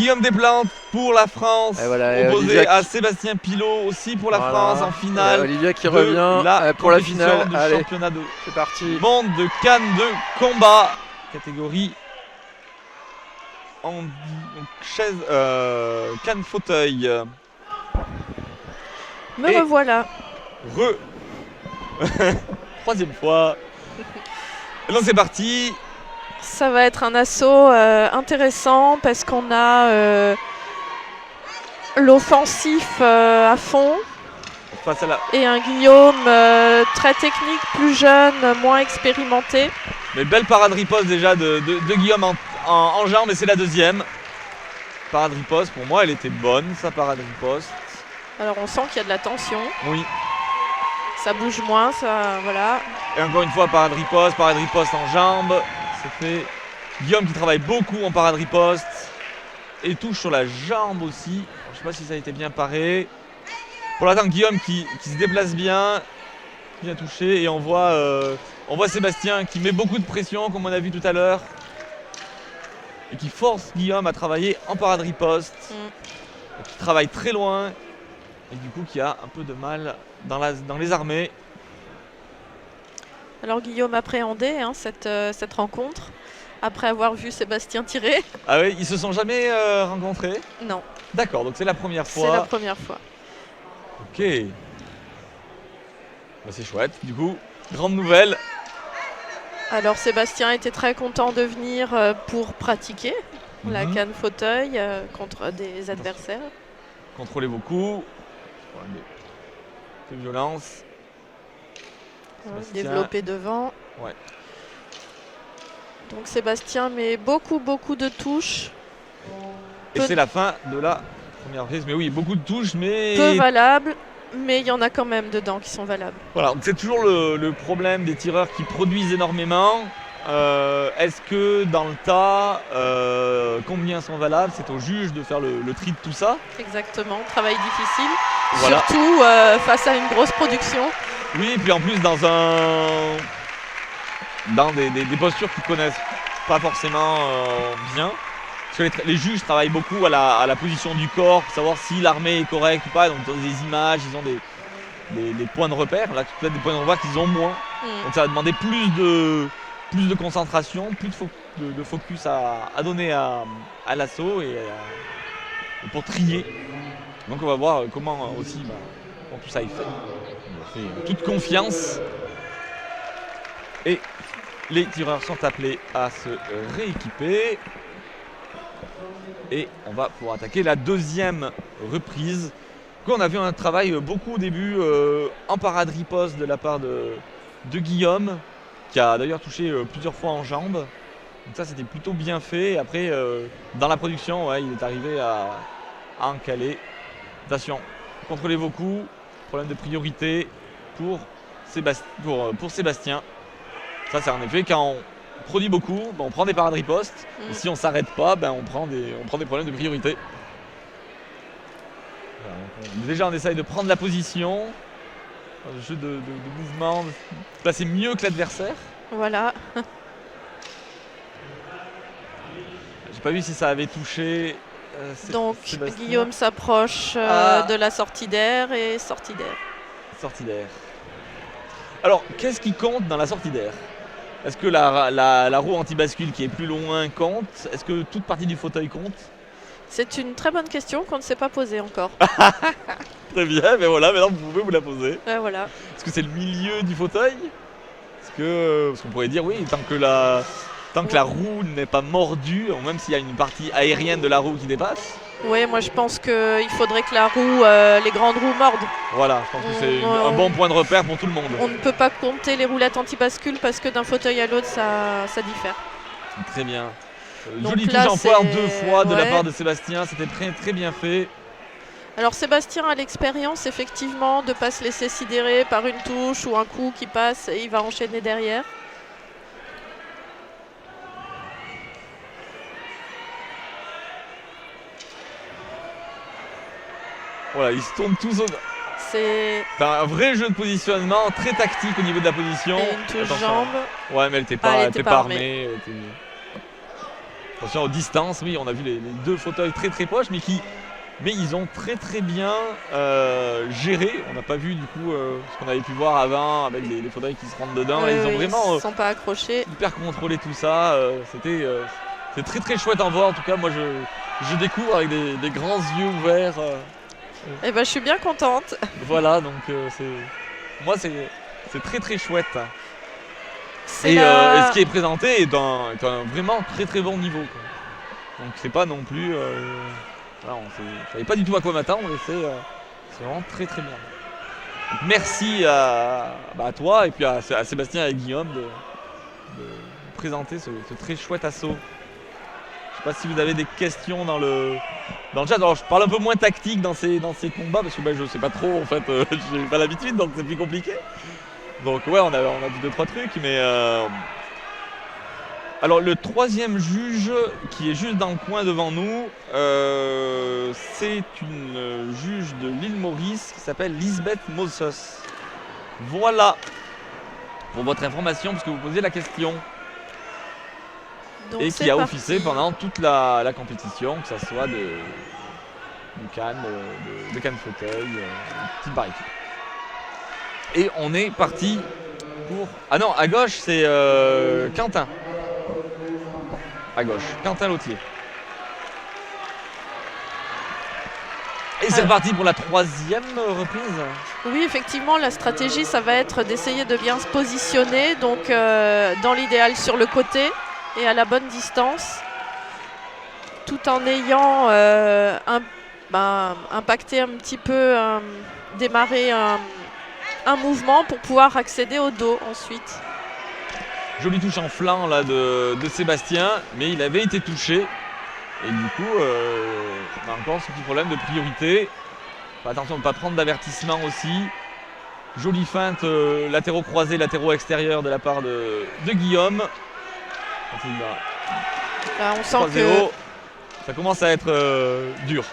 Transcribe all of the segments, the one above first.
Guillaume Desplantes pour la France, et voilà, opposé à Sébastien Pilot aussi pour la France en finale. Olivia qui revient pour la finale du Allez, championnat de c'est parti. monde de canne de combat, catégorie en chaise, canne fauteuil. Me revoilà. Troisième fois. Et donc c'est parti. Ça va être un assaut intéressant parce qu'on a l'offensif à fond face à et un Guillaume très technique, plus jeune, moins expérimenté. Mais belle parade riposte déjà de Guillaume en jambes, et c'est la deuxième. Parade riposte, pour moi elle était bonne sa parade riposte. Alors on sent qu'il y a de la tension. Oui. Ça bouge moins, ça voilà. Et encore une fois parade riposte en jambes. C'est fait. Guillaume qui travaille beaucoup en parade riposte. Et touche sur la jambe aussi. Je ne sais pas si ça a été bien paré. Pour l'instant Guillaume qui se déplace bien touché. Et on voit Sébastien qui met beaucoup de pression comme on a vu tout à l'heure. Et qui force Guillaume à travailler en parade riposte. Qui travaille très loin. Et du coup qui a un peu de mal dans les armées. Alors Guillaume appréhendait cette rencontre après avoir vu Sébastien tirer. Ah oui, ils se sont jamais rencontrés? Non. D'accord, donc c'est la première fois. C'est la première fois. Ok. Bah, c'est chouette, du coup, grande nouvelle. Alors Sébastien était très content de venir pour pratiquer la canne fauteuil contre des adversaires. Contrôlez vos coups. De violence. Développer devant. Ouais. Donc Sébastien met beaucoup de touches. Et c'est la fin de la première prise. Mais oui, beaucoup de touches, mais... Peu valables, mais il y en a quand même dedans qui sont valables. Voilà, c'est toujours le problème des tireurs qui produisent énormément. Est-ce que dans le tas, combien sont valables? C'est au juge de faire le tri de tout ça. Exactement, travail difficile. Voilà. Surtout face à une grosse production. Oui, et puis en plus dans des postures qu'ils connaissent pas forcément bien. Parce que les juges travaillent beaucoup à la position du corps pour savoir si l'armée est correcte ou pas. Donc ils ont des images, ils ont des points de repère. Là, peut-être des points de repère qu'ils ont moins. Donc ça va demander plus de concentration, plus de focus à donner à l'assaut et pour trier. Donc on va voir comment aussi quand tout ça est fait. On fait toute confiance. Et les tireurs sont appelés à se rééquiper. Et on va pouvoir attaquer la deuxième reprise. On a vu un travail beaucoup au début en parade riposte de la part de Guillaume, qui a d'ailleurs touché plusieurs fois en jambes. Donc ça c'était plutôt bien fait. Et après dans la production, il est arrivé à encaler. Attention, contrôlez vos coups. Problème de priorité pour Sébastien. Ça c'est en effet quand on produit beaucoup, on prend des parades riposte. Et si on ne s'arrête pas, on prend des problèmes de priorité. Voilà, déjà on essaye de prendre la position. Un jeu de mouvement, de placer mieux que l'adversaire. Voilà. J'ai pas vu si ça avait touché. Donc Sébastien. Guillaume s'approche de la sortie d'air et sortie d'air. Sortie d'air. Alors, qu'est-ce qui compte dans la sortie d'air? Est-ce que la roue anti-bascule qui est plus loin compte? Est-ce que toute partie du fauteuil compte? C'est une très bonne question qu'on ne s'est pas posée encore. Très bien, mais voilà, maintenant vous pouvez vous la poser. Voilà. Est-ce que c'est le milieu du fauteuil? Parce qu'on pourrait dire oui, tant que la roue n'est pas mordue, ou même s'il y a une partie aérienne de la roue qui dépasse. Oui, moi je pense qu'il faudrait que la roue, les grandes roues mordent. Voilà, je pense que c'est un bon point de repère pour tout le monde. On ne peut pas compter les roulettes anti-bascule parce que d'un fauteuil à l'autre, ça diffère. Très bien. Jolie touche en foire 2 fois de la part de Sébastien, c'était très, très bien fait. Alors Sébastien a l'expérience effectivement de ne pas se laisser sidérer par une touche ou un coup qui passe et il va enchaîner derrière. Voilà, ils se tournent tous au... C'est un vrai jeu de positionnement, très tactique au niveau de la position. Et une touche jambe. Ouais, mais elle n'était pas armée. Attention aux distances, oui, on a vu les deux fauteuils très très proches, mais ils ont très très bien géré. On n'a pas vu du coup ce qu'on avait pu voir avant avec les fauteuils qui se rentrent dedans. Ils ont vraiment ils sont pas accrochés. hyper contrôlé tout ça. C'est très très chouette à voir. En tout cas, moi je découvre avec des grands yeux ouverts. Et je suis bien contente. Voilà, donc c'est très très chouette. Et ce qui est présenté est un vraiment très très bon niveau, quoi. Donc c'est pas non plus. Voilà, je savais pas du tout à quoi m'attendre, mais c'est vraiment très très bien. Donc, merci à toi et puis à Sébastien et à Guillaume de présenter ce très chouette assaut. Je sais pas si vous avez des questions dans le chat. Alors je parle un peu moins tactique dans ces combats parce que je sais pas trop en fait, j'ai pas l'habitude donc c'est plus compliqué. Donc ouais, on a vu 2-3 trucs, mais alors le troisième juge qui est juste dans le coin devant nous, c'est une juge de l'île Maurice qui s'appelle Lisbeth Mossos. Voilà, pour votre information, parce que vous posez la question. Donc et qui a officié pendant toute la compétition, que ce soit de Cannes, de Cannes Fauteuil, petite barre équipe. Et on est parti pour... Ah non, à gauche, c'est Quentin. À gauche, Quentin Lautier. Et c'est reparti pour la troisième reprise. Oui, effectivement, la stratégie, ça va être d'essayer de bien se positionner, donc dans l'idéal sur le côté et à la bonne distance, tout en ayant impacté un petit peu, démarré un mouvement pour pouvoir accéder au dos ensuite. Jolie touche en flanc là de Sébastien, mais il avait été touché. Et du coup, on a encore ce petit problème de priorité. Attention de ne pas prendre d'avertissement aussi. Jolie feinte, latéraux croisés, latéraux extérieurs de la part de Guillaume. Là, on sent que ça commence à être dur.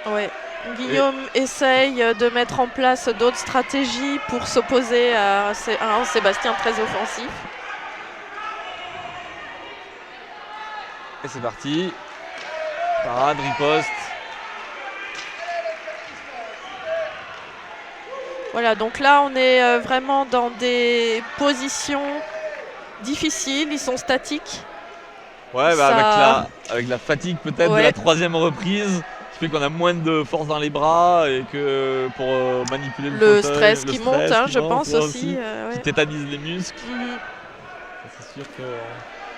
Ouais. Guillaume essaye de mettre en place d'autres stratégies pour s'opposer à un Sébastien très offensif. Et c'est parti. Parade, riposte. Voilà, donc là on est vraiment dans des positions difficiles, ils sont statiques. Ouais, avec la fatigue peut-être de la troisième reprise, qui fait qu'on a moins de force dans les bras et que pour manipuler le fauteuil, stress qui monte, je pense aussi. Qui tétanise les muscles. C'est sûr que...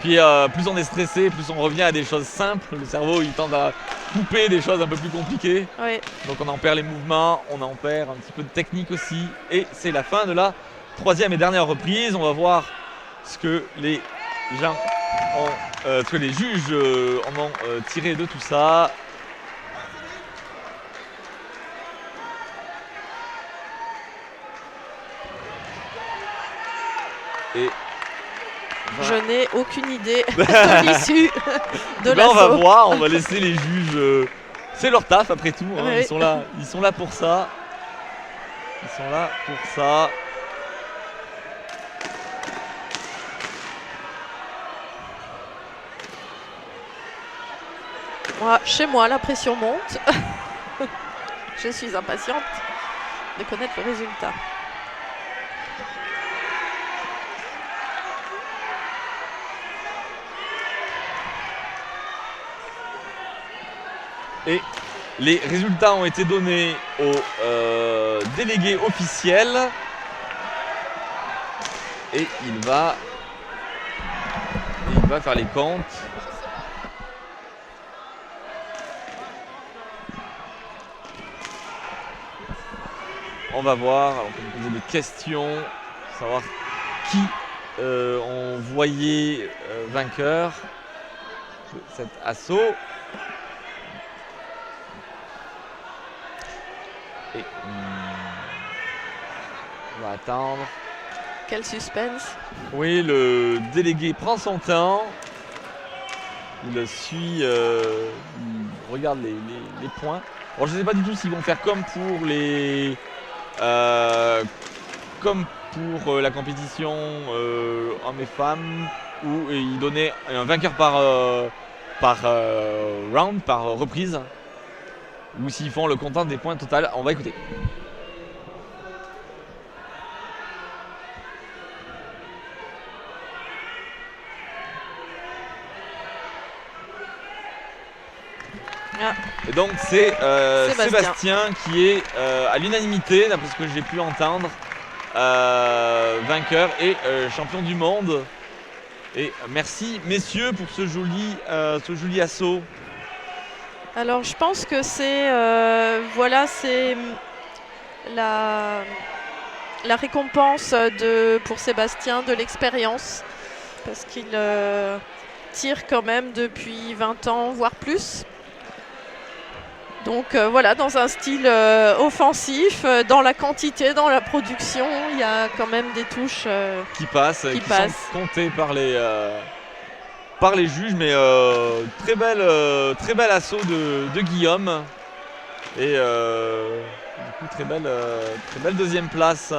Puis plus on est stressé, plus on revient à des choses simples. Le cerveau il tend à couper des choses un peu plus compliquées. Ouais. Donc on en perd les mouvements, on en perd un petit peu de technique aussi. Et c'est la fin de la troisième et dernière reprise. On va voir ce que les gens ce que les juges en ont tiré de tout ça. Et je n'ai aucune idée de l'issue de l'assaut. On va voir, on va laisser les juges. C'est leur taf après tout. Hein. Oui. Ils sont là pour ça. Ils sont là pour ça. Moi, chez moi, la pression monte. Je suis impatiente de connaître le résultat. Et les résultats ont été donnés au délégué officiel. Et il va faire les comptes. On va voir, on peut me poser des questions, savoir qui on voyait vainqueur de cet assaut. Et on va attendre. Quel suspense. Oui, le délégué prend son temps. Il suit, il regarde les points. Alors, je ne sais pas du tout s'ils vont faire comme pour la compétition hommes et femmes, où ils donnaient un vainqueur par round, par reprise, ou s'ils font le comptant des points total. On va écouter. Et donc c'est Sébastien qui est à l'unanimité, d'après ce que j'ai pu entendre, vainqueur et champion du monde. Et merci messieurs pour ce joli assaut. Alors je pense que c'est c'est la récompense pour Sébastien de l'expérience, parce qu'il tire quand même depuis 20 ans, voire plus. Donc dans un style offensif, dans la quantité, dans la production, il y a quand même des touches qui sont comptées par les juges, mais très bel assaut de Guillaume et du coup très belle deuxième place.